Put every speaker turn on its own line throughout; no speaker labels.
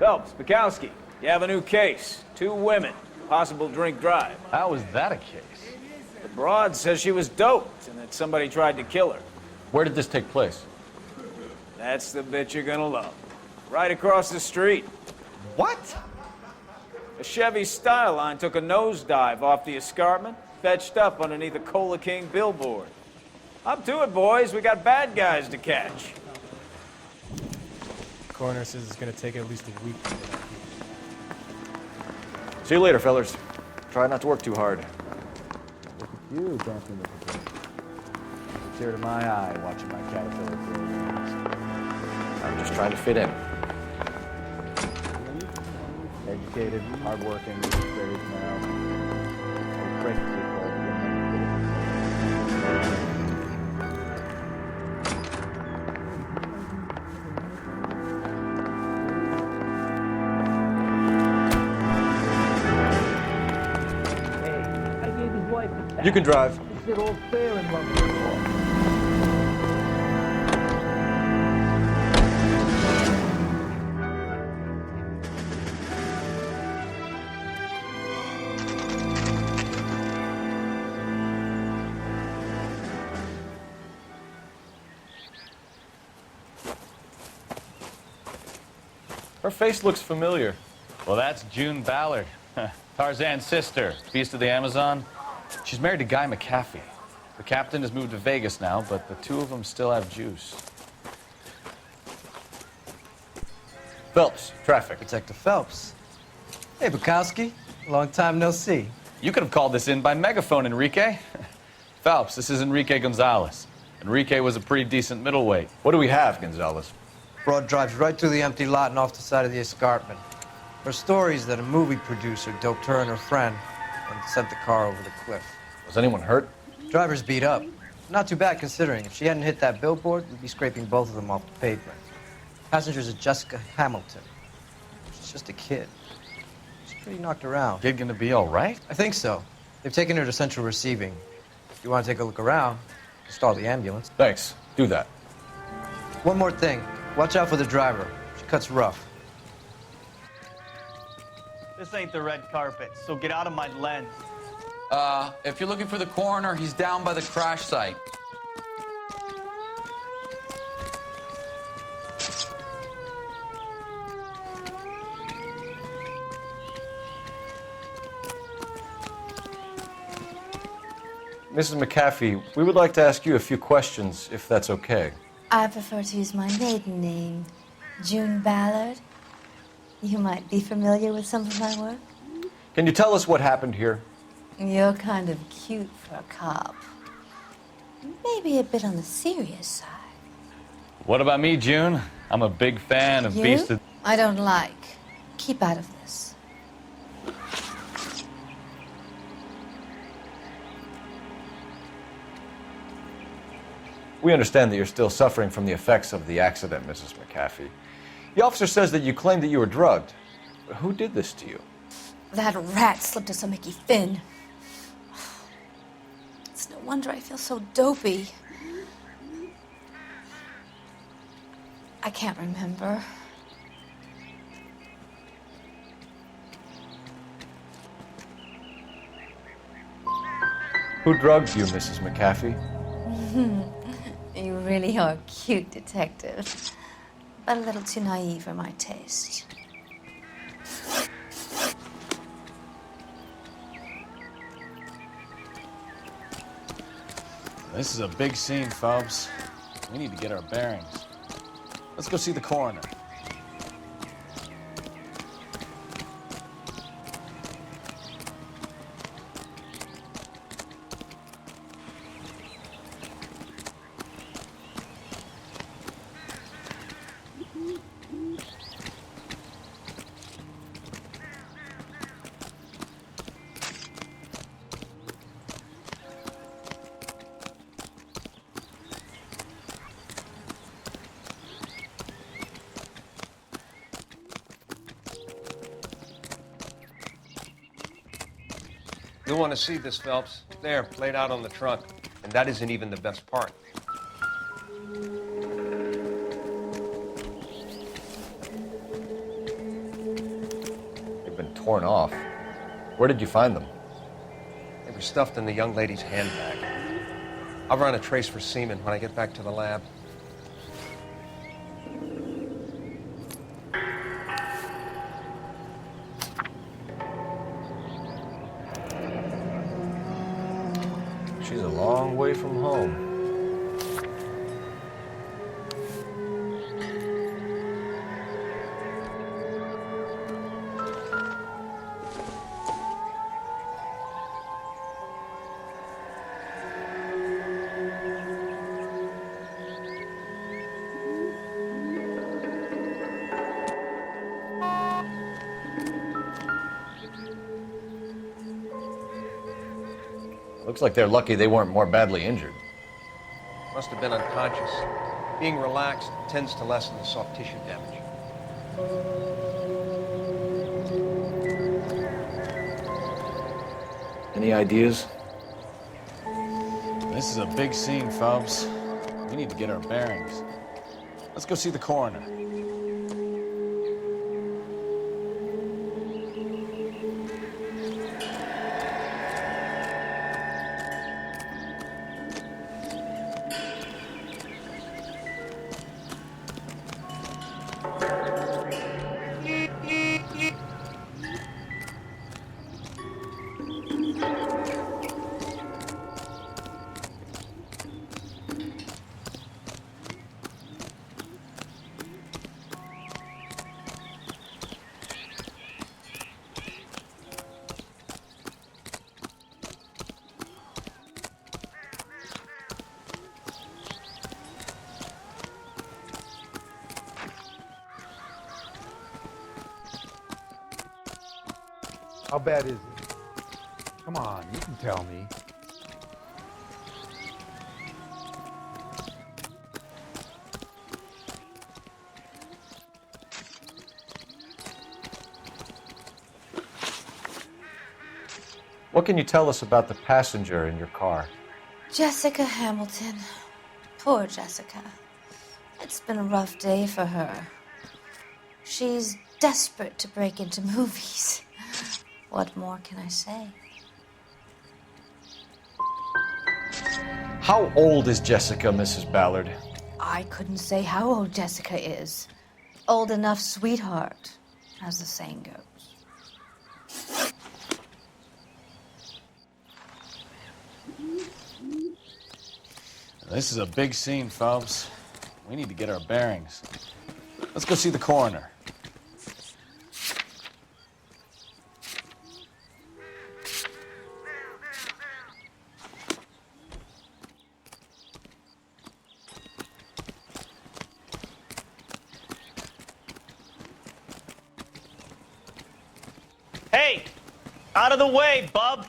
Phelps, Bukowski, you have a new case. 2 women, possible drink drive.
How is that a case?
The broad says she was doped and that somebody tried to kill her.
Where did this take place?
That's the bit you're gonna love. Right across the street.
What?
A Chevy Styline took a nosedive off the escarpment, fetched up underneath a Cola King billboard. Up to it, boys. We got bad guys to catch.
Coroner says it's gonna take at least a week.
See you later, fellas. Try not to work too hard.
Look at you dancing with the birds. A tear to my eye watching my caterpillar grow wings.
I'm just trying to fit in.
Educated, hardworking, brave now. I break the
You can drive.
It's all fair in love with the law.
Her face looks familiar.
Well, that's June Ballard, Tarzan's sister, beast of the Amazon. She's married to Guy McAfee. The captain has moved to Vegas now, but the 2 of them still have juice.
Phelps, traffic.
Detective Phelps. Hey, Bukowski. Long time no see.
You could have called this in by megaphone, Enrique. Phelps, this is Enrique Gonzalez. Enrique was a pretty decent middleweight.
What do we have, Gonzalez?
Broad drives right through the empty lot and off the side of the escarpment. Her story is that a movie producer doped her and her friend and sent the car over the cliff.
Was anyone hurt?
Driver's beat up. Not too bad considering. If she hadn't hit that billboard, we'd be scraping both of them off the pavement. Passengers are Jessica Hamilton. She's just a kid. She's pretty knocked around.
Kid gonna be all right?
I think so. They've taken her to central receiving. If you want to take a look around, stall the ambulance.
Thanks. Do that.
One more thing. Watch out for the driver. She cuts rough.
This ain't the red carpet, so get out of my lens.
If you're looking for the coroner, he's down by the crash site.
Mrs. McAfee, we would like to ask you a few questions, if that's okay.
I prefer to use my maiden name, June Ballard. You might be familiar with some of my work.
Can you tell us what happened here?
You're kind of cute for a cop. Maybe a bit on the serious side.
What about me, June? I'm a big fan of
You?
Beast of...
I don't like. Keep out of this.
We understand that you're still suffering from the effects of the accident, Mrs. McAfee. The officer says that you claimed that you were drugged. Who did this to you?
That rat slipped us a Mickey Finn. It's no wonder I feel so dopey. I can't remember.
Who drugged you, Mrs. McAfee?
You really are a cute detective, but a little too naive for my taste.
This is a big scene, Phelps. We need to get our bearings. Let's go see the coroner.
You'll want to see this, Phelps. There, laid out on the trunk. And that isn't even the best part.
torn off. Where did you find them?
They were stuffed in the young lady's handbag. I'll run a trace for semen when I get back to the lab.
She's a long way from home. Looks like they're lucky they weren't more badly injured.
Must have been unconscious. Being relaxed tends to lessen the soft tissue damage.
Any ideas?
This is a big scene, Phelps. We need to get our bearings. Let's go see the coroner.
How bad is it? Come on, you can tell me.
What can you tell us about the passenger in your car?
Jessica Hamilton. Poor Jessica. It's been a rough day for her. She's desperate to break into movies. What more can I say?
How old is Jessica, Mrs. Ballard?
I couldn't say how old Jessica is. Old enough, sweetheart, as the saying goes.
This is a big scene, Phelps. We need to get our bearings. Let's go see the coroner.
Hey! Out of the way, bub!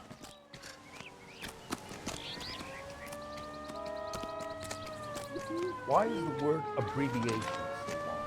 Why is the word abbreviation so long?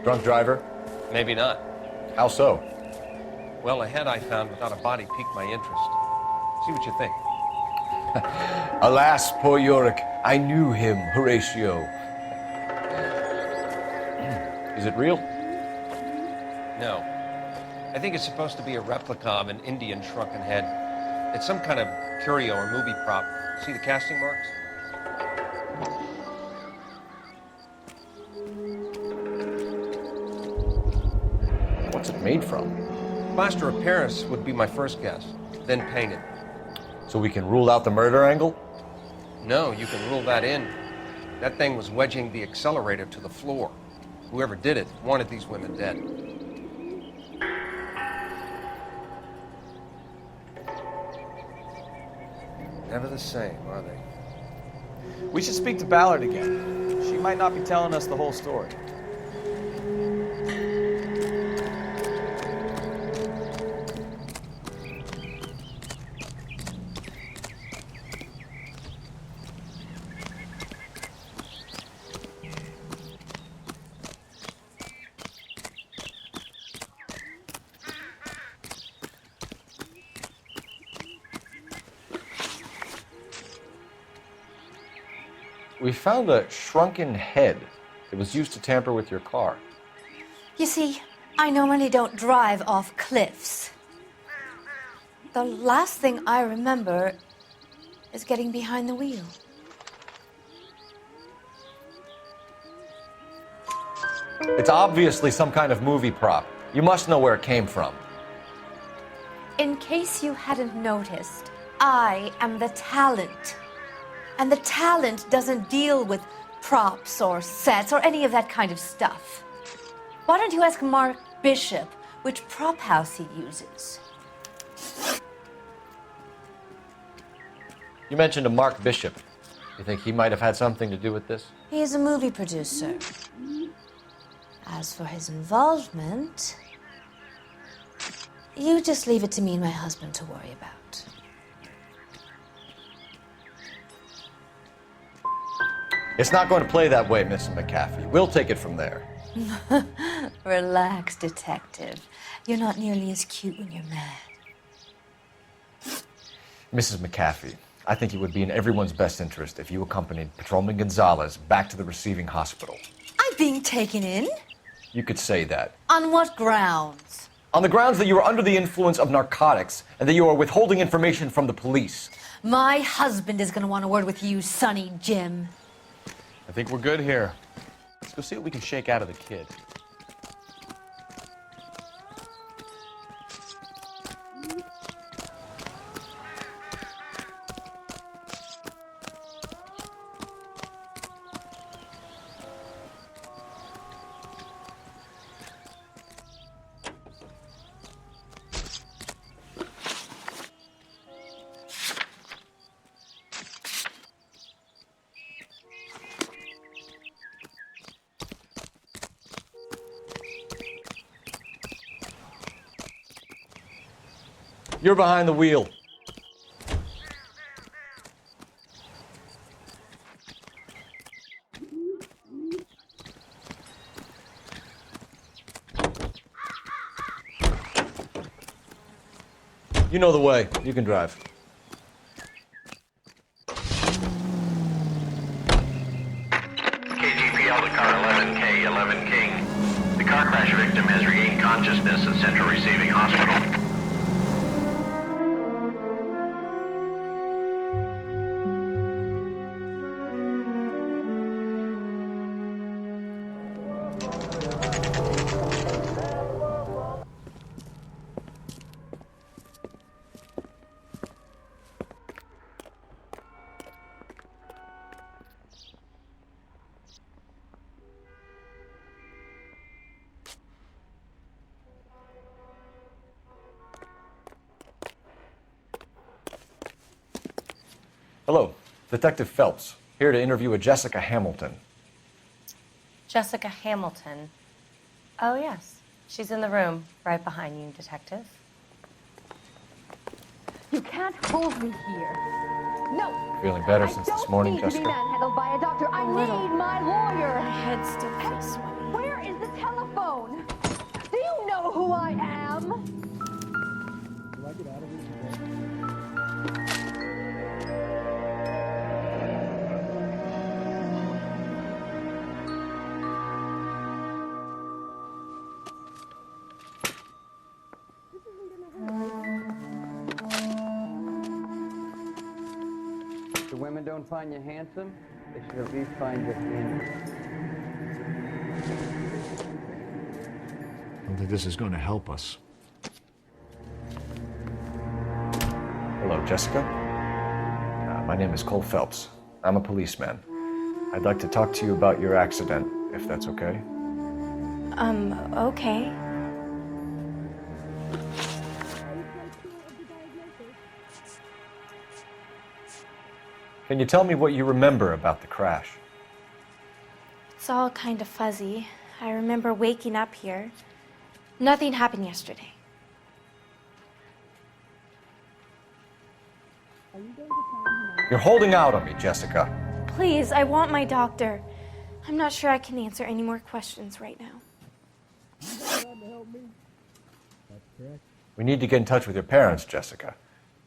Drunk driver?
Maybe not.
How so?
Well, a head I found without a body piqued my interest. See what you think.
Alas, poor Yorick, I knew him, Horatio. Is it real?
No. I think it's supposed to be a replica of an Indian shrunken head. It's some kind of curio or movie prop. See the casting marks?
made from.
Plaster of Paris would be my first guess, then painted.
So we can rule out the murder angle?
No, you can rule that in. That thing was wedging the accelerator to the floor. Whoever did it wanted these women dead. Never the same, are they?
We should speak to Ballard again. She might not be telling us the whole story.
We found a shrunken head that was used to tamper with your car.
You see, I normally don't drive off cliffs. The last thing I remember is getting behind the wheel.
It's obviously some kind of movie prop. You must know where it came from.
In case you hadn't noticed, I am the talent. And the talent doesn't deal with props or sets or any of that kind of stuff. Why don't you ask Mark Bishop which prop house he uses?
You mentioned a Mark Bishop. You think he might have had something to do with this?
He is a movie producer. As for his involvement, you just leave it to me and my husband to worry about.
It's not going to play that way, Mrs. McAfee. We'll take it from there.
Relax, detective. You're not nearly as cute when you're mad.
Mrs. McAfee, I think it would be in everyone's best interest if you accompanied Patrolman Gonzalez back to the receiving hospital.
I'm being taken in?
You could say that.
On what grounds?
On the grounds that you are under the influence of narcotics and that you are withholding information from the police.
My husband is going to want a word with you, Sonny Jim.
I think we're good here. Let's go see what we can shake out of the kid.
You're behind the wheel. You know the way. You can drive.
KGPL to car 11K, 11 King. The car crash victim has regained consciousness at Central Receiving Hospital.
Hello, Detective Phelps, here to interview a Jessica Hamilton.
Jessica Hamilton. Oh, yes. She's in the room, right behind you, Detective.
You can't hold me here. No.
Feeling better since this morning, Jessica?
I don't need to be manhandled by a doctor. I need my lawyer.
My head still feels sweaty.
Where is the telephone? Do you know who I am?
Do I get out of here today?
If the women don't find you handsome, they should at least find you handy.
I don't think this is going to help us.
Hello, Jessica. My name is Cole Phelps. I'm a policeman. I'd like to talk to you about your accident, if that's okay.
Okay.
Can you tell me what you remember about the crash?
It's all kind of fuzzy. I remember waking up here. Nothing happened yesterday.
You're holding out on me, Jessica.
Please, I want my doctor. I'm not sure I can answer any more questions right now.
We need to get in touch with your parents, Jessica,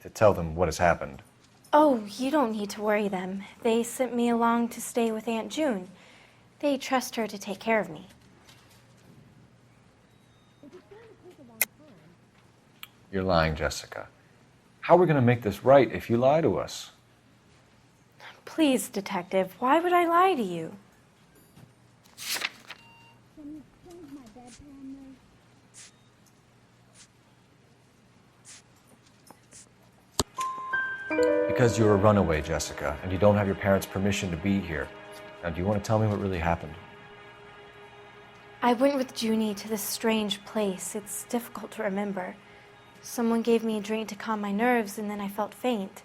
to tell them what has happened.
Oh, you don't need to worry them. They sent me along to stay with Aunt June. They trust her to take care of me.
You're lying, Jessica. How are we going to make this right if you lie to us?
Please, Detective, why would I lie to you?
Because you're a runaway, Jessica, and you don't have your parents' permission to be here. Now, do you want to tell me what really happened?
I went with Junie to this strange place. It's difficult to remember. Someone gave me a drink to calm my nerves, and then I felt faint.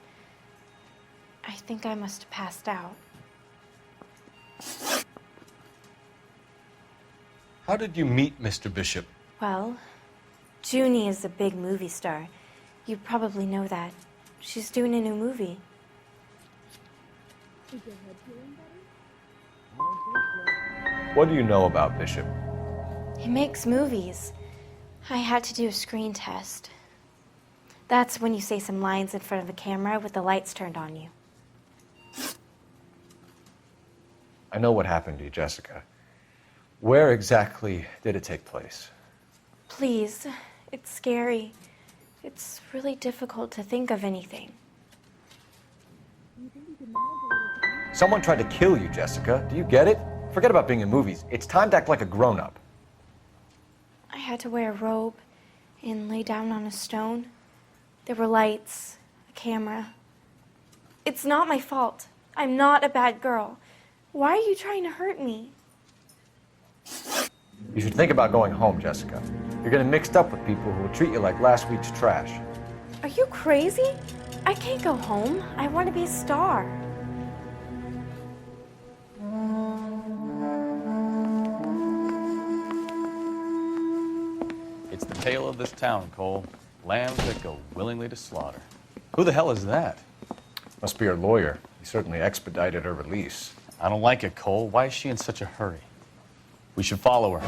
I think I must have passed out.
How did you meet Mr. Bishop?
Well, Junie is a big movie star. You probably know that. She's doing a new movie.
What do you know about Bishop?
He makes movies. I had to do a screen test. That's when you say some lines in front of a camera with the lights turned on you.
I know what happened to you, Jessica. Where exactly did it take place?
Please, it's scary. It's really difficult to think of anything.
Someone tried to kill you, Jessica. Do you get it? Forget about being in movies. It's time to act like a grown-up.
I had to wear a robe and lay down on a stone. There were lights, a camera. It's not my fault. I'm not a bad girl. Why are you trying to hurt me?
You should think about going home, Jessica. You're getting mixed up with people who will treat you like last week's trash.
Are you crazy? I can't go home. I want to be a star.
It's the tale of this town, Cole. Lambs that go willingly to slaughter. Who the hell is that?
Must be her lawyer. He certainly expedited her release.
I don't like it, Cole. Why is she in such a hurry? We should follow her.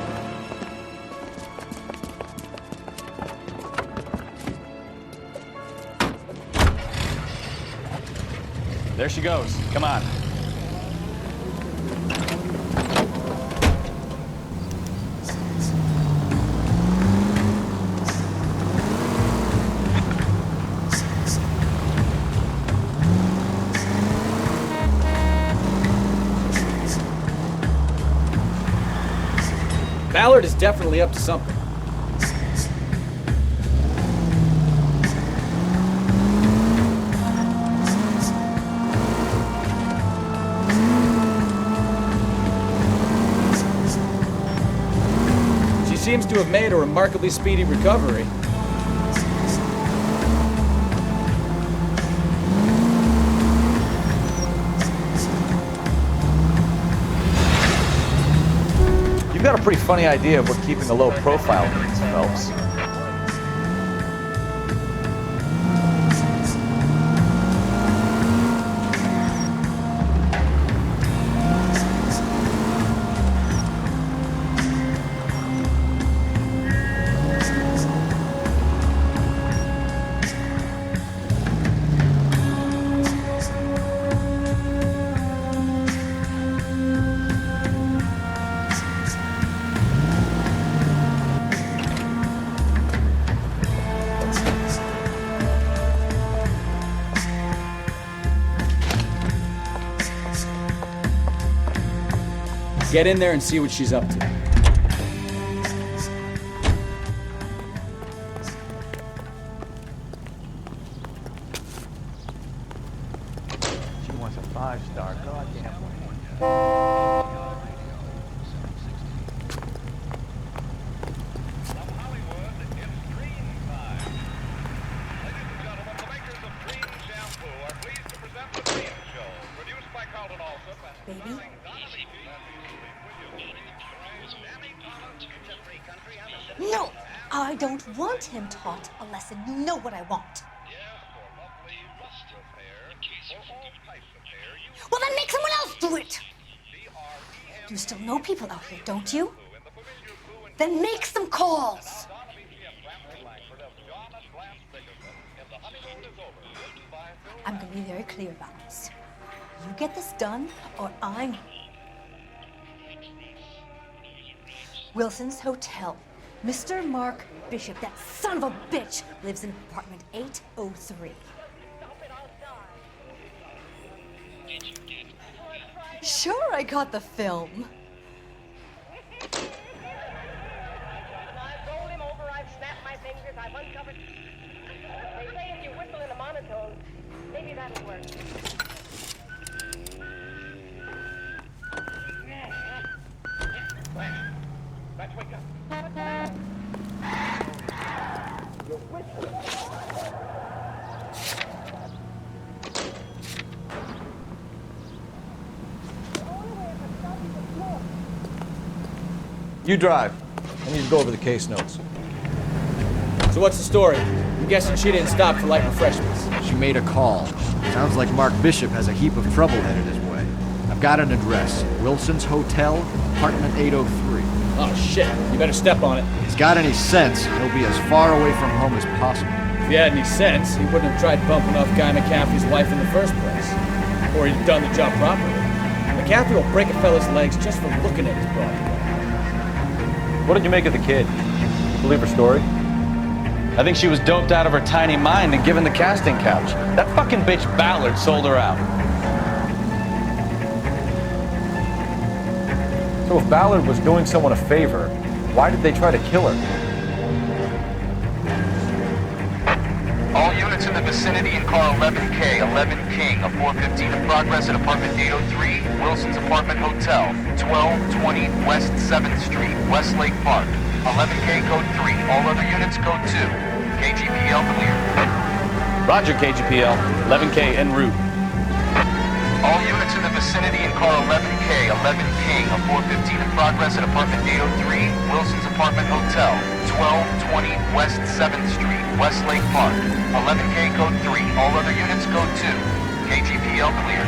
There she goes. Come on.
Ballard is definitely up to something. She seems to have made a remarkably speedy recovery.
You've got a pretty funny idea of what keeping a low profile means, Phelps.
Get in there and see what she's up to.
No, I don't want him taught a lesson. You know what I want. Well, then make someone else do it. You still know people out here, don't you? Then make some calls. I'm going to be very clear about this. You get this done, or I'm... Wilson's Hotel. Mr. Mark Bishop, that son of a bitch, lives in apartment 803. Sure, I got the film.
I've rolled him over, I've snapped my fingers, I've uncovered... They say if you whistle in a monotone, maybe that'll work. Let's wake up. You're whistling.
You drive. I need to go over the case notes.
So what's the story? I'm guessing she didn't stop for light refreshments.
She made a call. Sounds like Mark Bishop has a heap of trouble headed his way. I've got an address. Wilson's Hotel, apartment 803.
Oh, shit. You better step on it.
If he's got any sense, he'll be as far away from home as possible.
If he had any sense, he wouldn't have tried bumping off Guy McAfee's wife in the first place. Or he'd done the job properly. McAfee will break a fella's legs just for looking at his body.
What did you make of the kid? Believe her story?
I think she was doped out of her tiny mind and given the casting couch. That fucking bitch Ballard sold her out.
So if Ballard was doing someone a favor, why did they try to kill her?
All units in the vicinity in car 11K, 11 King, a 415 in progress at apartment 803, Wilson's Apartment Hotel, 1220 West 7th Street, Westlake Park. 11K code 3, all other units code 2. KGPL clear.
Roger, KGPL. 11K en route.
All units in the vicinity in car 11K, 11 King, a 415 in progress at apartment 803, Wilson's Apartment Hotel, 1220 West 7th Street, Westlake Park. 11K code 3, all other units code 2. KGPL clear.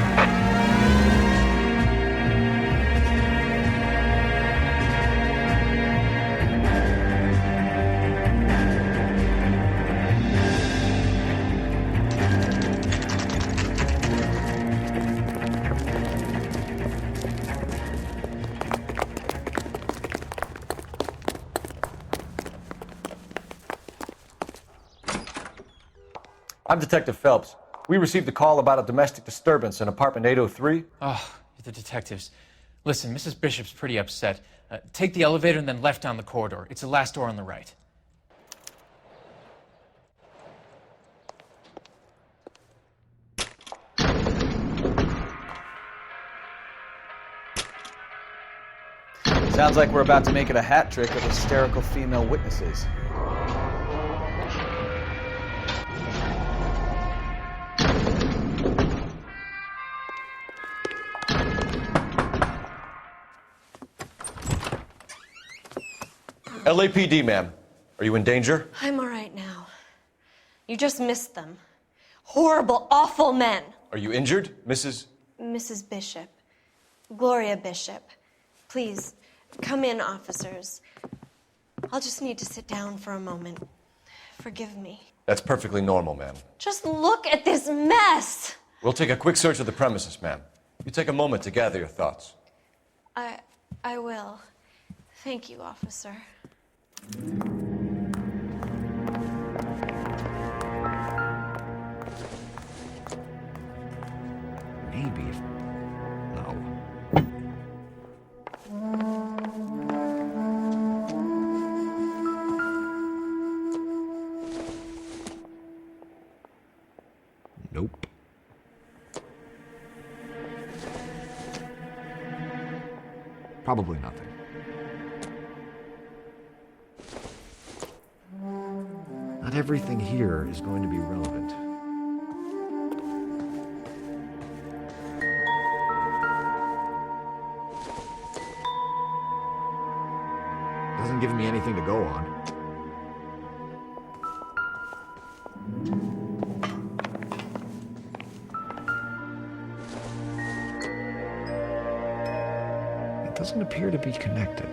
I'm Detective Phelps. We received a call about a domestic disturbance in apartment 803.
Oh, the detectives. Listen, Mrs. Bishop's pretty upset. Take the elevator and then left down the corridor. It's the last door on the right.
Sounds like we're about to make it a hat trick of hysterical female witnesses.
LAPD, ma'am. Are you in danger?
I'm all right now. You just missed them. Horrible, awful men.
Are you injured, Mrs.?
Mrs. Bishop. Gloria Bishop. Please, come in, officers. I'll just need to sit down for a moment. Forgive me.
That's perfectly normal, ma'am.
Just look at this mess!
We'll take a quick search of the premises, ma'am. You take a moment to gather your thoughts.
I will. Thank you, officer.
Maybe if... No. Nope. Probably nothing. Not everything here is going to be relevant. Doesn't give me anything to go on.
doesn't appear to be connected.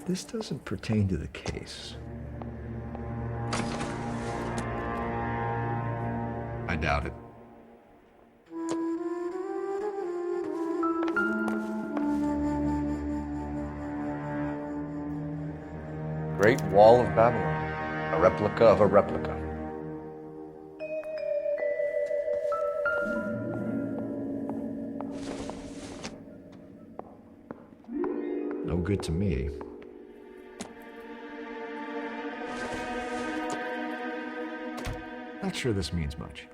This doesn't pertain to the case. I doubt it.
Great Wall of Babylon. A replica of a replica.
No good to me. Not sure this means much.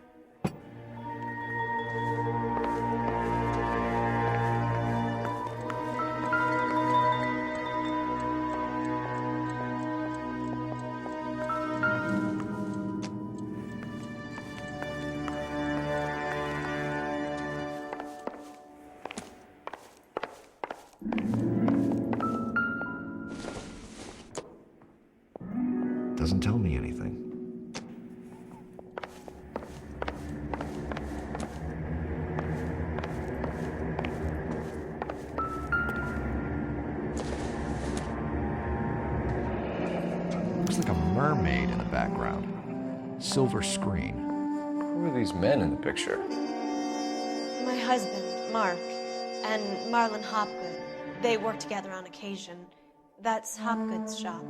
Doesn't tell me anything. Looks like a mermaid in the background. Silver screen.
Who are these men in the picture?
My husband, Mark, and Marlon Hopgood. They work together on occasion. That's Hopgood's shop.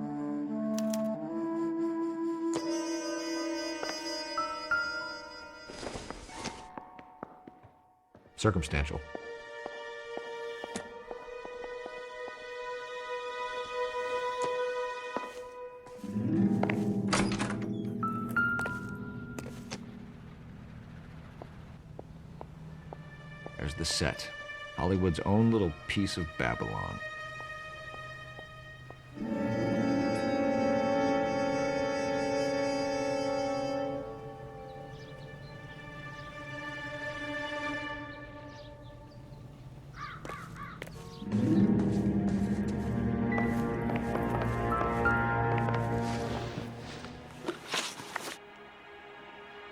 Circumstantial. There's the set. Hollywood's own little piece of Babylon.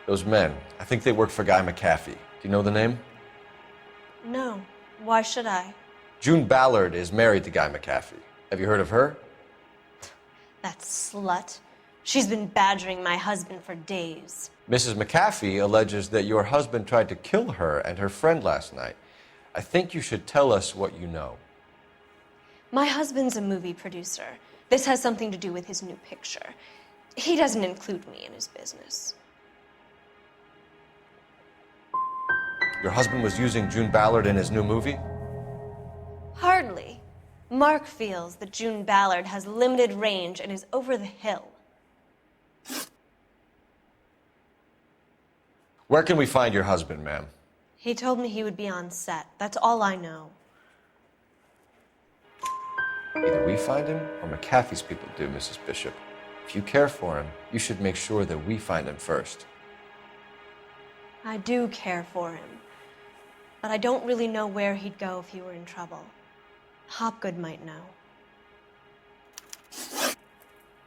Those men, I think they work for Guy McAfee. Do you know the name?
No. Why should I?
June Ballard is married to Guy McAfee. Have you heard of her?
That slut. She's been badgering my husband for days.
Mrs. McAfee alleges that your husband tried to kill her and her friend last night. I think you should tell us what you know.
My husband's a movie producer. This has something to do with his new picture. He doesn't include me in his business.
Your husband was using June Ballard in his new movie?
Hardly. Mark feels that June Ballard has limited range and is over the hill.
Where can we find your husband, ma'am?
He told me he would be on set. That's all I know.
Either we find him or McAfee's people do, Mrs. Bishop. If you care for him, you should make sure that we find him first.
I do care for him. But I don't really know where he'd go if he were in trouble. Hopgood might know.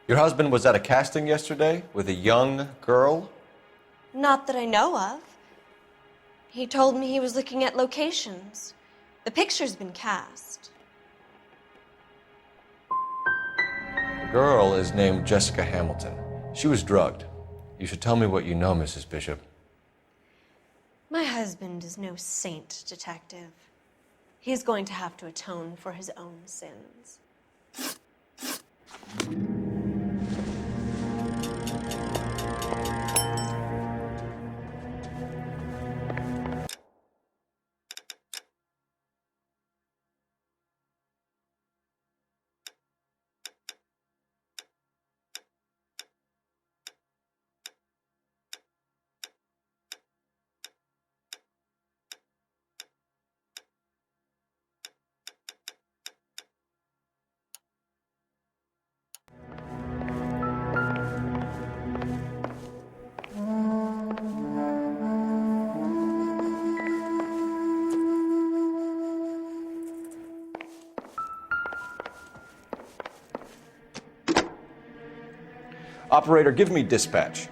Your husband was at a casting yesterday with a young girl?
Not that I know of. He told me he was looking at locations. The picture's been cast.
The girl is named Jessica Hamilton. She was drugged. You should tell me what you know, Mrs. Bishop.
My husband is no saint, Detective. He's going to have to atone for his own sins.
Operator, give me dispatch.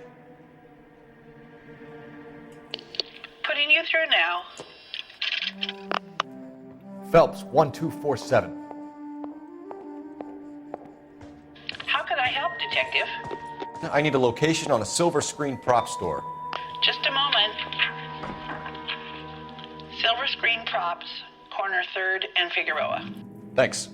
Putting you through now.
Phelps, 1247.
How can I help, Detective?
I need a location on a silver screen prop store.
Just a moment. Silver Screen Props, corner 3rd and Figueroa.
Thanks.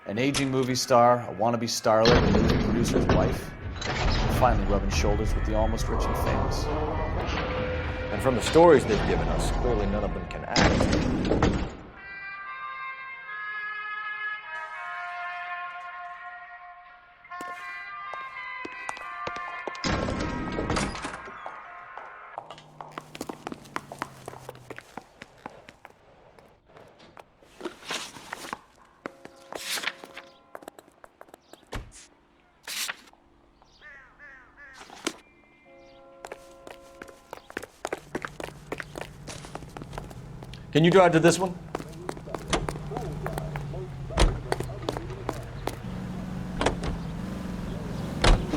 An aging movie star, a wannabe starlet, a movie producer's wife, finally rubbing shoulders with the almost rich and famous.
And from the stories they've given us, clearly none of them can act. Can you drive to this one?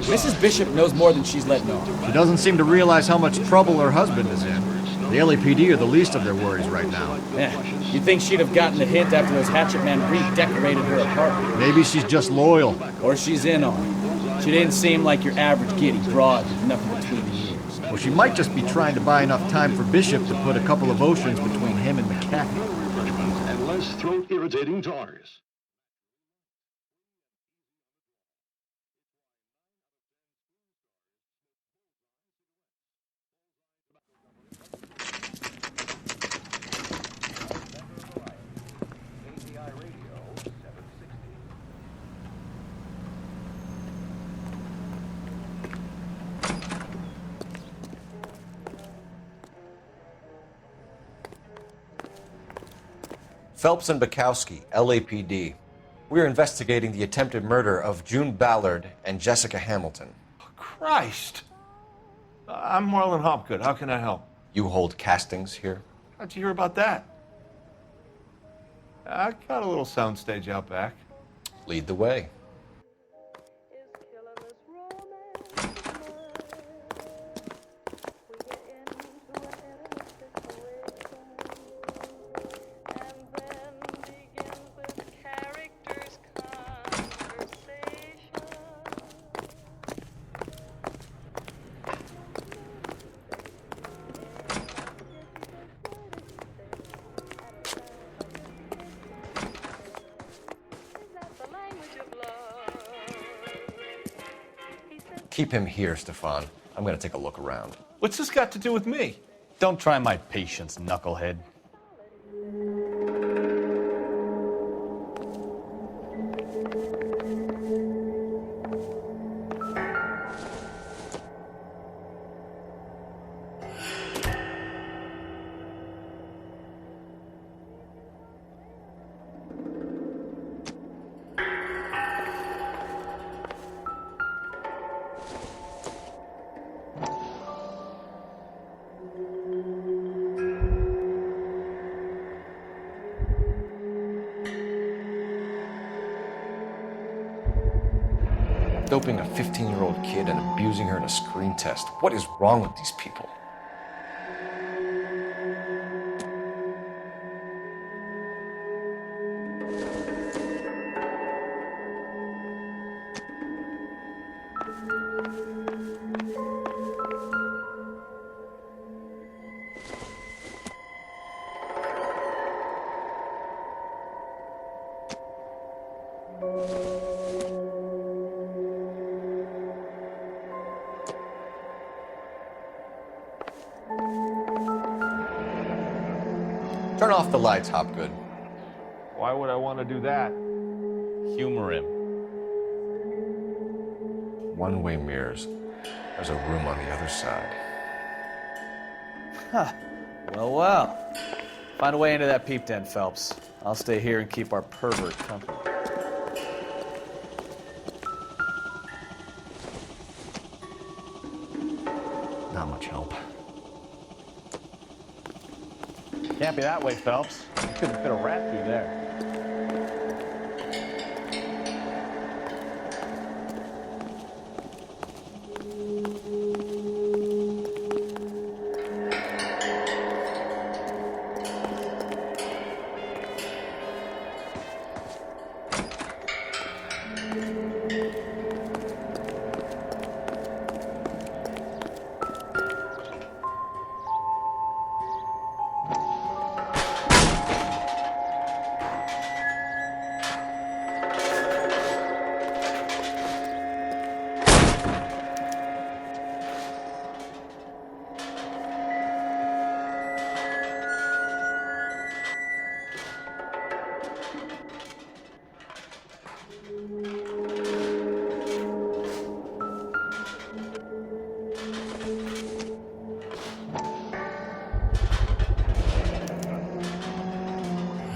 Mrs. Bishop knows more than she's letting on.
She doesn't seem to realize how much trouble her husband is in. The LAPD are the least of their worries right now.
Yeah, you'd think she'd have gotten the hint after those hatchet men redecorated her apartment.
Maybe she's just loyal.
Or she's in on it. She didn't seem like your average giddy broad with nothing between the ears.
Well, she might just be trying to buy enough time for Bishop to put a couple of oceans between him and McCaffrey.
And less throat-irritating tars.
Phelps and Bukowski, LAPD. We're investigating the attempted murder of June Ballard and Jessica Hamilton.
Christ! I'm Marlon Hopgood. How can I help?
You hold castings here?
How'd you hear about that? I got a little soundstage out back.
Lead the way. Keep him here, Stefan. I'm gonna take a look around.
What's this got to do with me?
Don't try my patience, knucklehead.
Doping a 15-year-old kid and abusing her in a screen test. What is wrong with these people? Turn off the lights, Hopgood.
Why would I want to do that?
Humor him.
One-way mirrors. There's a room on the other side.
Huh. Well, well. Find a way into that peep den, Phelps. I'll stay here and keep our pervert company.
Not much help.
Can't be that way, Phelps. You couldn't fit a rat through there.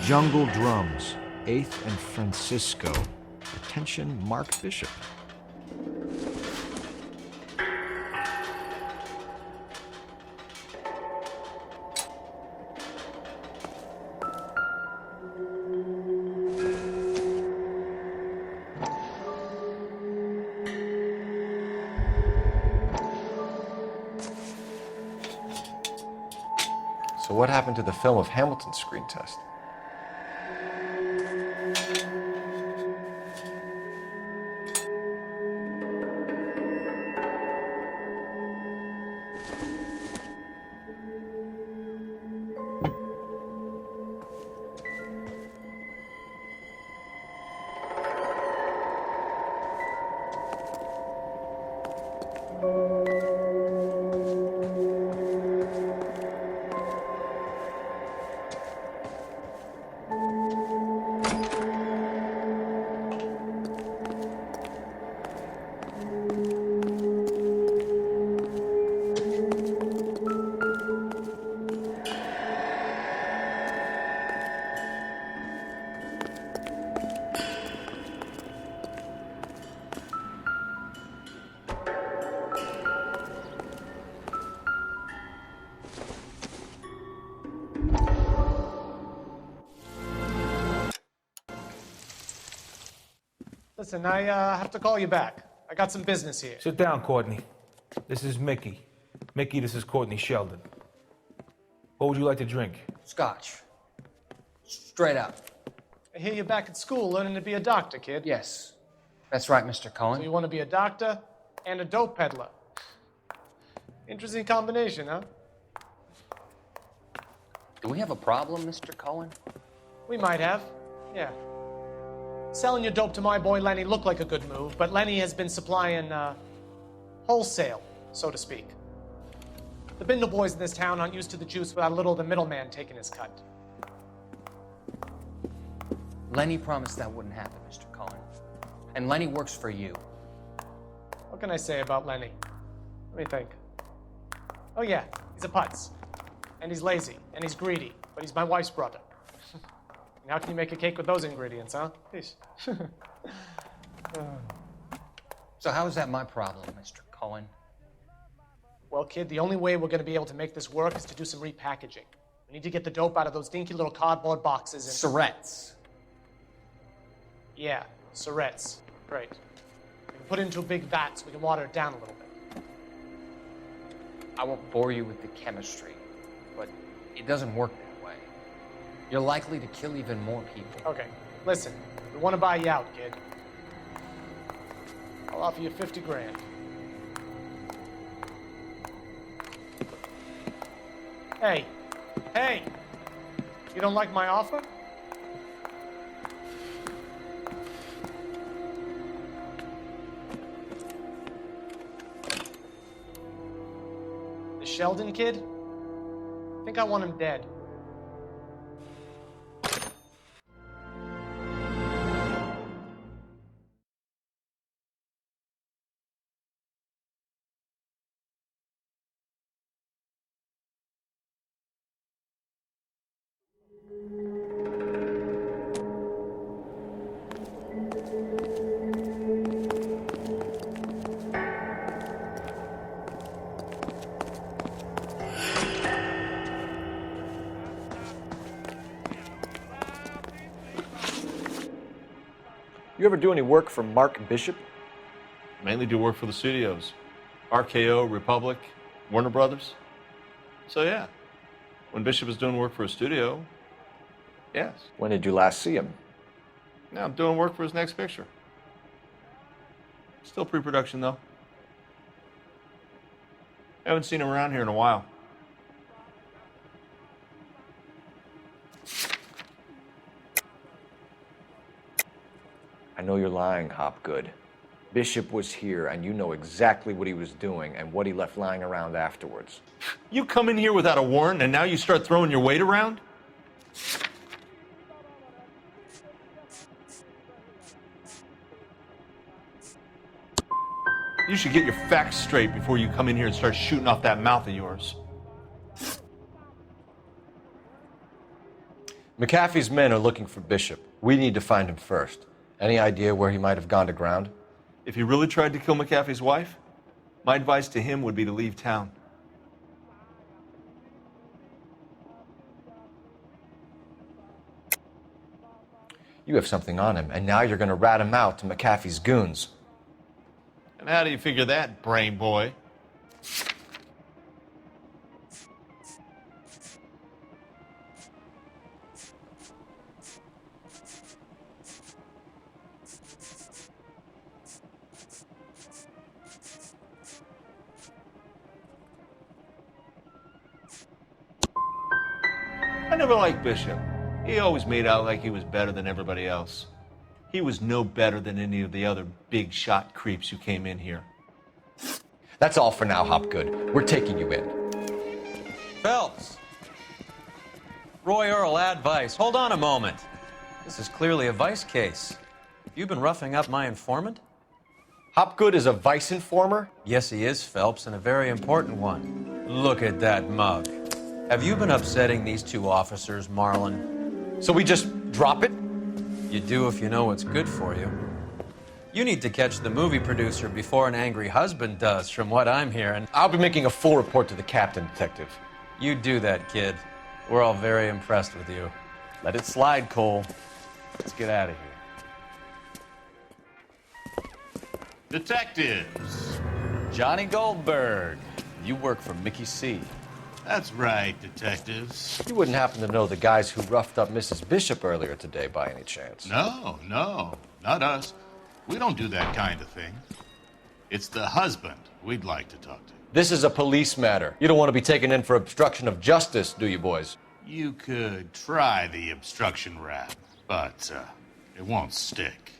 Jungle Drums, 8th and Francisco. Attention, Mark Bishop.
So what happened to the film of Hamilton's screen test?
Listen, I have to call you back. I got some business here.
Sit down, Courtney. This is Mickey. Mickey, this is Courtney Sheldon. What would you like to drink?
Scotch. Straight up.
I hear you're back at school learning to be a doctor, kid.
Yes. That's right, Mr. Cohen.
So you want to be a doctor and a dope peddler. Interesting combination, huh?
Do we have a problem, Mr. Cohen?
We might have, yeah. Selling your dope to my boy Lenny looked like a good move, but Lenny has been supplying, wholesale, so to speak. The Bindle boys in this town aren't used to the juice without a little of the middleman taking his cut.
Lenny promised that wouldn't happen, Mr. Cohen. And Lenny works for you.
What can I say about Lenny? Let me think. Oh yeah, he's a putz. And he's lazy, and he's greedy, but he's my wife's brother. And how can you make a cake with those ingredients, huh? Peace.
So how is that my problem, Mr. Cohen?
Well, kid, the only way we're going to be able to make this work is to do some repackaging. We need to get the dope out of those dinky little cardboard boxes and...
Surrettes.
Yeah, Surrettes. Great. We can put it into a big vat so we can water it down a little bit.
I won't bore you with the chemistry, but it doesn't work that way. You're likely to kill even more people.
Okay, listen. We want to buy you out, kid. I'll offer you 50 grand. Hey, hey! You don't like my offer? The Sheldon kid? I think I want him dead.
You ever do any work for Mark Bishop?
Mainly do work for the studios. RKO, Republic, Warner Brothers. So yeah, when Bishop is doing work for a studio, yes.
When did you last see him?
Now I'm doing work for his next picture. Still pre-production though. Haven't seen him around here in a while.
I know you're lying, Hopgood. Bishop was here, and you know exactly what he was doing and what he left lying around afterwards.
You come in here without a warrant, and now you start throwing your weight around? You should get your facts straight before you come in here and start shooting off that mouth of yours.
McAfee's men are looking for Bishop. We need to find him first. Any idea where he might have gone to ground?
If he really tried to kill McAfee's wife, my advice to him would be to leave town.
You have something on him, and now you're going to rat him out to McAfee's goons.
And how do you figure that, brain boy? I never liked Bishop. He always made out like he was better than everybody else. He was no better than any of the other big shot creeps who came in here.
That's all for now, Hopgood. We're taking you in.
Phelps! Roy Earl, ad vice. Hold on a moment. This is clearly a vice case. You've been roughing up my informant?
Hopgood is a vice informer?
Yes, he is, Phelps, and a very important one. Look at that mug. Have you been upsetting these two officers, Marlin?
So we just drop it?
You do if you know what's good for you. You need to catch the movie producer before an angry husband does, from what I'm hearing.
I'll be making a full report to the captain, Detective.
You do that, kid. We're all very impressed with you.
Let it slide, Cole. Let's get out of here.
Detectives.
Johnny Goldberg. You work for Mickey C.
That's right, detectives.
You wouldn't happen to know the guys who roughed up Mrs. Bishop earlier today by any chance?
No, not us. We don't do that kind of thing. It's the husband we'd like to talk to.
This is a police matter. You don't want to be taken in for obstruction of justice, do you, boys?
You could try the obstruction rap, but it won't stick.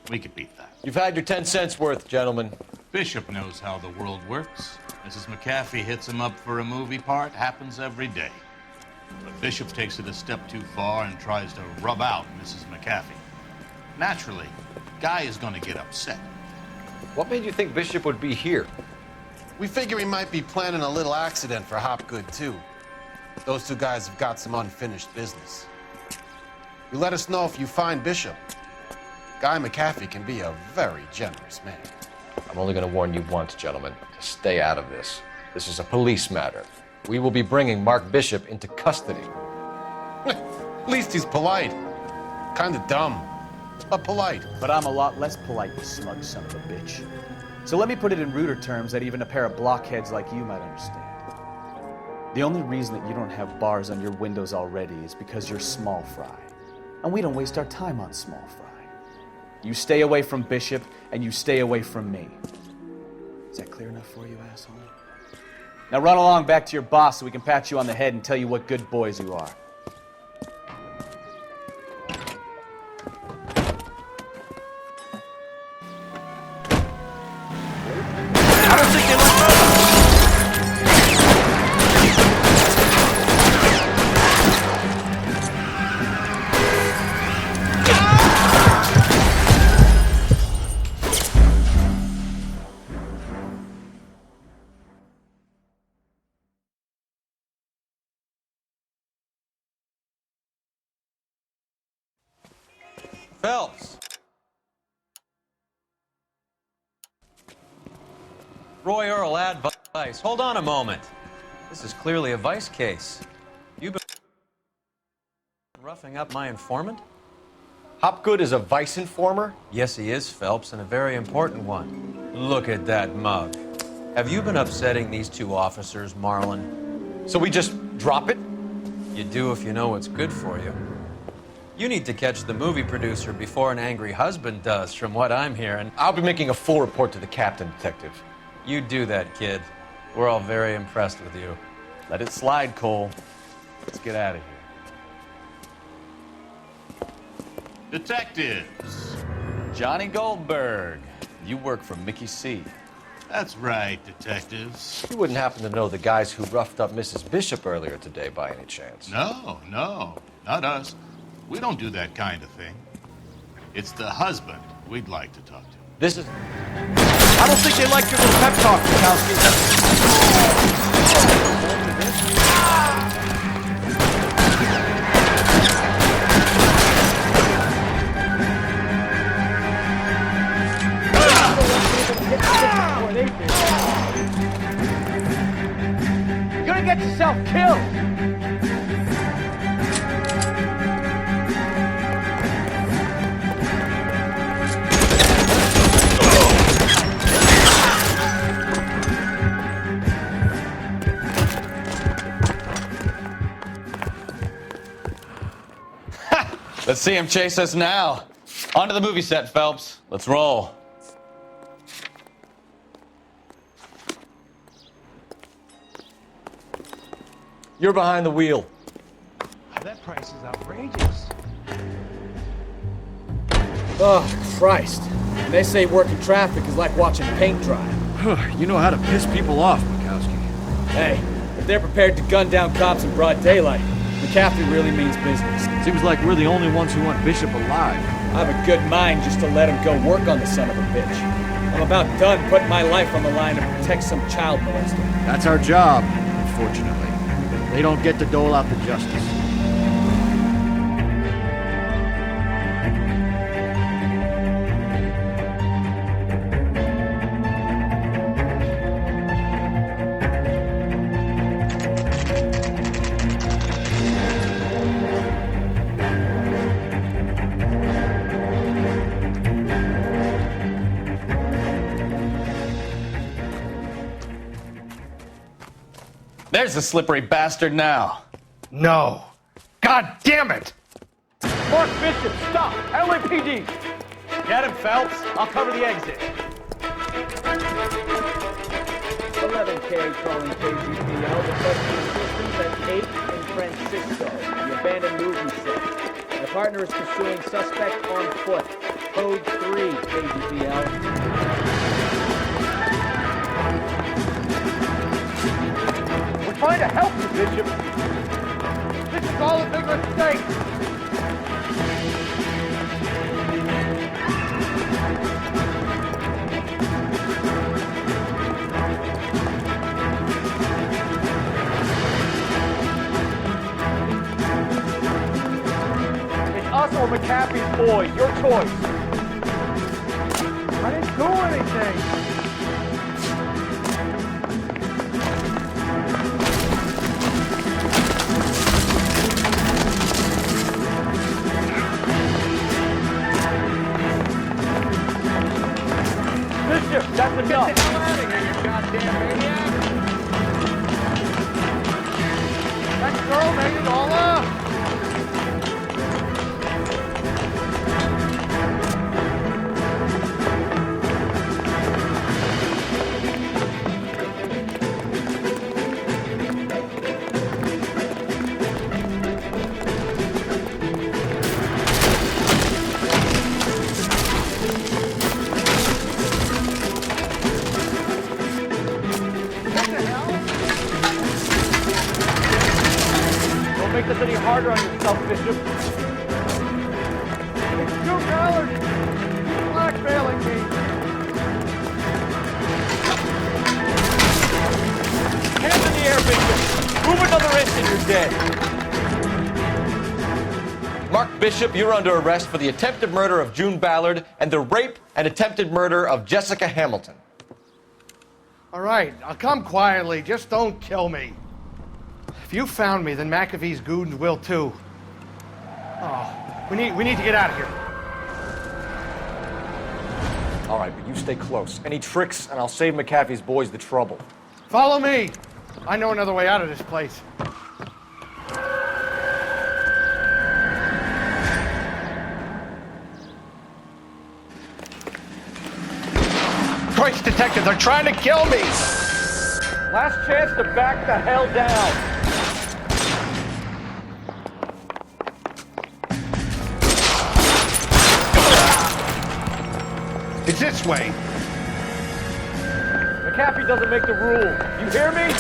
We could beat that.
You've had your 10 cents worth, gentlemen.
Bishop knows how the world works. Mrs. McAfee hits him up for a movie part. Happens every day. But Bishop takes it a step too far and tries to rub out Mrs. McAfee. Naturally, Guy is going to get upset.
What made you think Bishop would be here?
We figure he might be planning a little accident for Hopgood, too. Those two guys have got some unfinished business. You let us know if you find Bishop. Guy McAfee can be a very generous man.
I'm only going to warn you once, gentlemen, to stay out of this. This is a police matter. We will be bringing Mark Bishop into custody.
At least he's polite. Kind of dumb, but polite.
But I'm a lot less polite, you smug son of a bitch. So let me put it in ruder terms that even a pair of blockheads like you might understand. The only reason that you don't have bars on your windows already is because you're small fry. And we don't waste our time on small fry. You stay away from Bishop, and you stay away from me. Is that clear enough for you, asshole? Now run along back to your boss so we can pat you on the head and tell you what good boys you are.
Phelps! Roy Earl, advice. Hold on a moment. This is clearly a vice case. You've been roughing up my informant?
Hopgood is a vice informer?
Yes, he is, Phelps, and a very important one. Look at that mug. Have you been upsetting these two officers, Marlon?
So we just drop it?
You do if you know what's good for you. You need to catch the movie producer before an angry husband does, from what I'm hearing.
I'll be making a full report to the captain, Detective.
You do that, kid. We're all very impressed with you.
Let it slide, Cole. Let's get out of here.
Detectives.
Johnny Goldberg. You work for Mickey C.
That's right, detectives.
You wouldn't happen to know the guys who roughed up Mrs. Bishop earlier today by any chance?
No, not us. We don't do that kind of thing. It's the husband we'd like to talk to.
This is...
I don't think they like your little pep talk,
You're gonna get yourself killed!
Let's see him chase us now. Onto the movie set, Phelps. Let's roll.
You're behind the wheel.
That price is outrageous.
Oh, Christ. And they say working traffic is like watching paint dry.
You know how to piss people off, Mikowski.
Hey, if they're prepared to gun down cops in broad daylight, McCaffrey really means business.
Seems like we're the only ones who want Bishop alive.
I have a good mind just to let him go work on the son of a bitch. I'm about done putting my life on the line to protect some child molester.
That's our job, unfortunately. They don't get to dole out the justice.
There's the slippery bastard now.
No. God damn it!
Mark Bishop, stop! LAPD! Get him, Phelps. I'll cover the exit.
11K calling KGPL. The assistance at 8 in Francisco, the abandoned movie set. My partner is pursuing suspect on foot. Code 3, KGPL.
We're trying to help you, Bishop. This is all a big mistake. It's us or McCaffrey's boy. Your choice. I didn't do anything. That's enough. Get the hell out of here, you goddamn maniac. That girl made it all up. Make this any harder on yourself, Bishop. It's $2. You're blackmailing me. Hands in the air, Bishop. Move another inch and you're dead.
Mark Bishop, you're under arrest for the attempted murder of June Ballard and the rape and attempted murder of Jessica Hamilton.
All right, I'll come quietly. Just don't kill me. If you found me, then McAfee's goons will too. Oh, we need to get out of here.
All right, but you stay close. Any tricks, and I'll save McAfee's boys the trouble.
Follow me. I know another way out of this place. Christ, detective, they're trying to kill me!
Last chance to back the hell down.
It's this way.
McAfee doesn't make the rule. You hear me?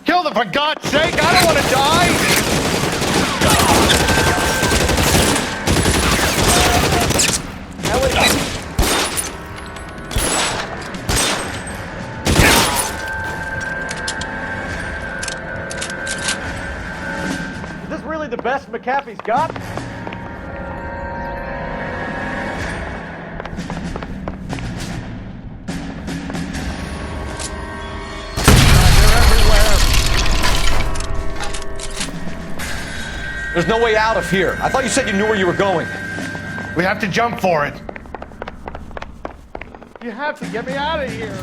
Kill them, for God's sake! I don't want to die!
Is this really the best McAfee's got? There's no way out of here. I thought you said you knew where you were going.
We have to jump for it. You have to get me out of here.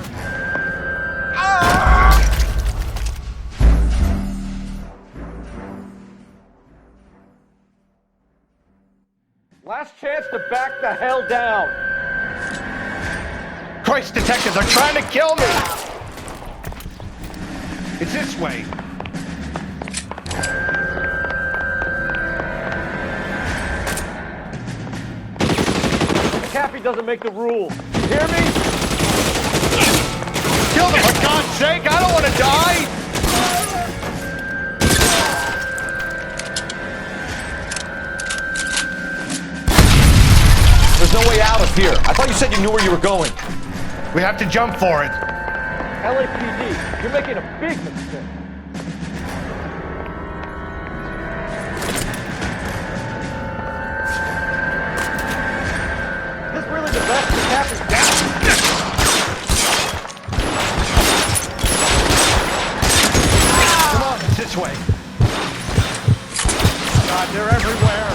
Last chance to back the hell down.
Christ, detective, they're trying to kill me! It's this way.
McAfee doesn't make the rule. You hear me?
Kill them, for God's sake! I don't want to die!
There's no way out of here. I thought you said you knew where you were going.
We have to jump for it.
LAPD, you're making a big mistake. Is this really the best McAfee's got?
Come on, it's this way. God, they're everywhere.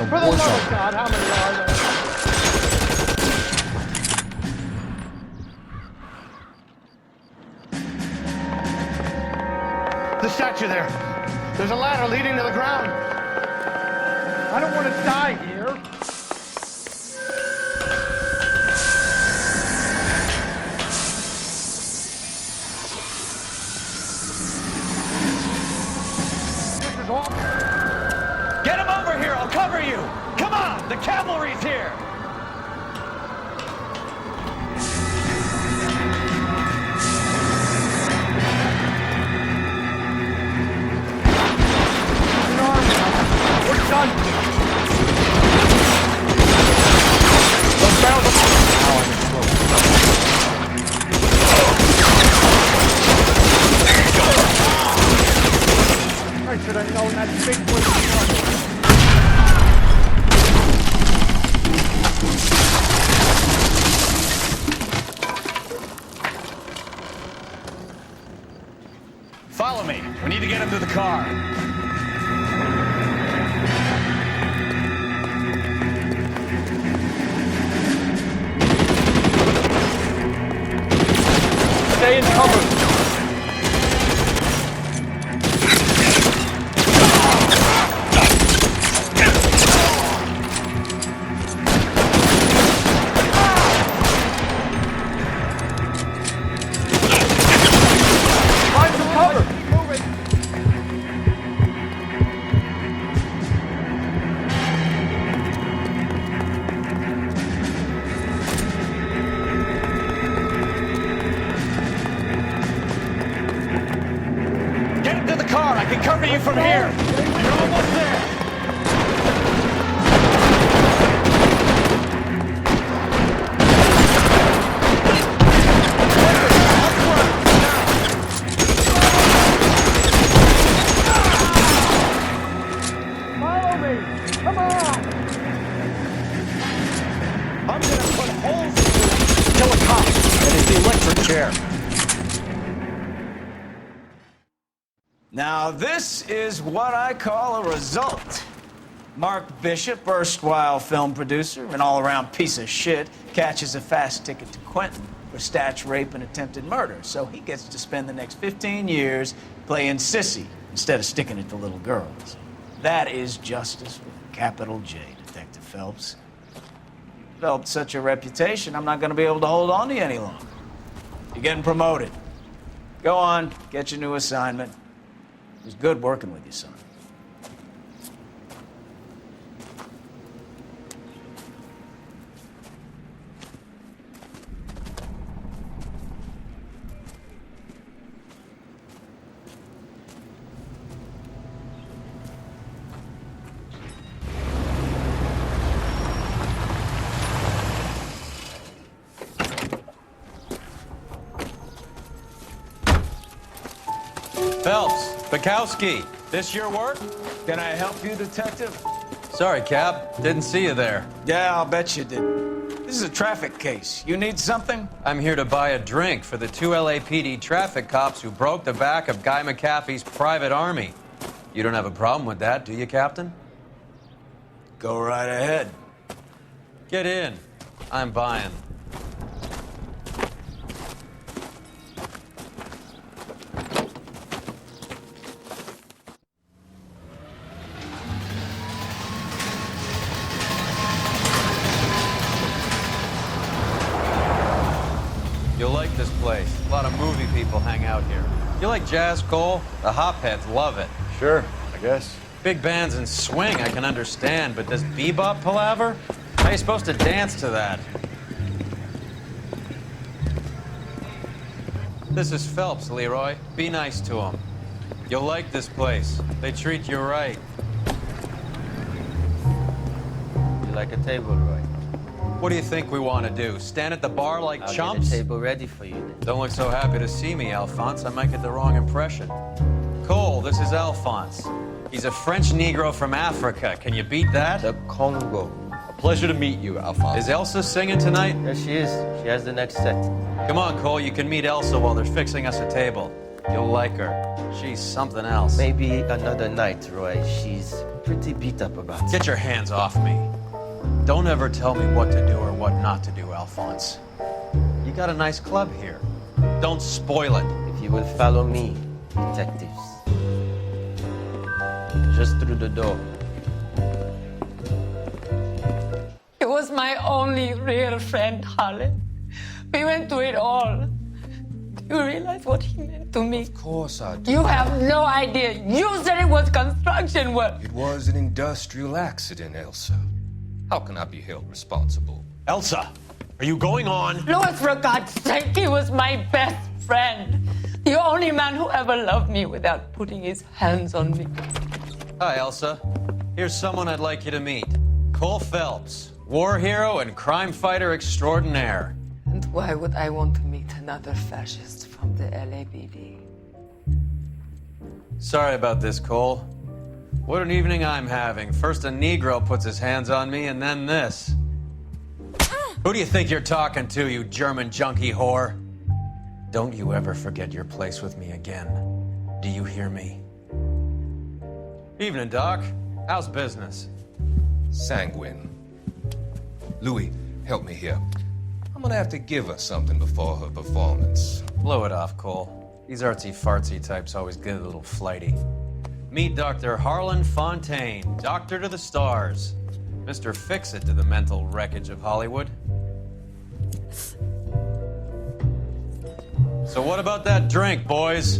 For the love of God, how many are there? The statue there. There's a ladder leading to the ground. I don't want to die here. This is awful.
Get him over here! I'll cover you! Come on! The cavalry's here!
We're done. Those barrels I should have known that big was coming.
Follow me. We need to get him to the car.
Stay in cover.
cover you from here. You're almost there. Follow me. Come on. I'm gonna put holes in you.
Kill a cop. That is the electric chair.
Now, this is what I call a result. Mark Bishop, erstwhile film producer and all-around piece of shit, catches a fast ticket to Quentin for statch rape and attempted murder, so he gets to spend the next 15 years playing sissy instead of sticking it to little girls. That is justice with a capital J, Detective Phelps. Developed such a reputation, I'm not going to be able to hold on to you any longer. You're getting promoted. Go on, get your new assignment. It was good working with you, son.
Phelps, Bukowski, this your work?
Can I help you, Detective?
Sorry, Cap. Didn't see you there.
Yeah, I'll bet you did. This is a traffic case. You need something?
I'm here to buy a drink for the 2 LAPD traffic cops who broke the back of Guy McAfee's private army. You don't have a problem with that, do you, Captain?
Go right ahead.
Get in. I'm buying. You'll like this place. A lot of movie people hang out here. You like jazz, Cole? The hopheads love it.
Sure, I guess.
Big bands and swing I can understand, but does bebop palaver? How are you supposed to dance to that? This is Phelps, Leroy. Be nice to him. You'll like this place. They treat you right.
You like a table, Roy?
What do you think we want to do? Stand at the bar like
I'll
chumps?
get a table ready for you then.
Don't look so happy to see me, Alphonse. I might get the wrong impression. Cole, this is Alphonse. He's a French Negro from Africa. Can you beat that?
The Congo.
A pleasure to meet you, Alphonse. Is Elsa singing tonight?
There she is. She has the next set.
Come on, Cole. You can meet Elsa while they're fixing us a table. You'll like her. She's something else.
Maybe another night, Roy. She's pretty beat up about it.
Get your hands off me. Don't ever tell me what to do or what not to do, Alphonse. You got a nice club here. Don't spoil it.
If you will follow me, detectives. Just through the door.
He was my only real friend, Harlan. We went through it all. Do you realize what he meant to me?
Of course I do.
You have no idea. You said it was construction work.
It was an industrial accident, Elsa. How can I be held responsible?
Elsa, are you going on?
Louis, for God's sake, he was my best friend. The only man who ever loved me without putting his hands on me.
Hi, Elsa. Here's someone I'd like you to meet. Cole Phelps, war hero and crime fighter extraordinaire.
And why would I want to meet another fascist from the LAPD?
Sorry about this, Cole. What an evening I'm having. First a Negro puts his hands on me, and then this. Who do you think you're talking to, you German junkie whore? Don't you ever forget your place with me again. Do you hear me? Evening, Doc. How's business?
Sanguine. Louis, help me here. I'm gonna have to give her something before her performance.
Blow it off, Cole. These artsy-fartsy types always get a little flighty. Meet Dr. Harlan Fontaine, doctor to the stars. Mr. Fix-It to the mental wreckage of Hollywood. So what about that drink, boys?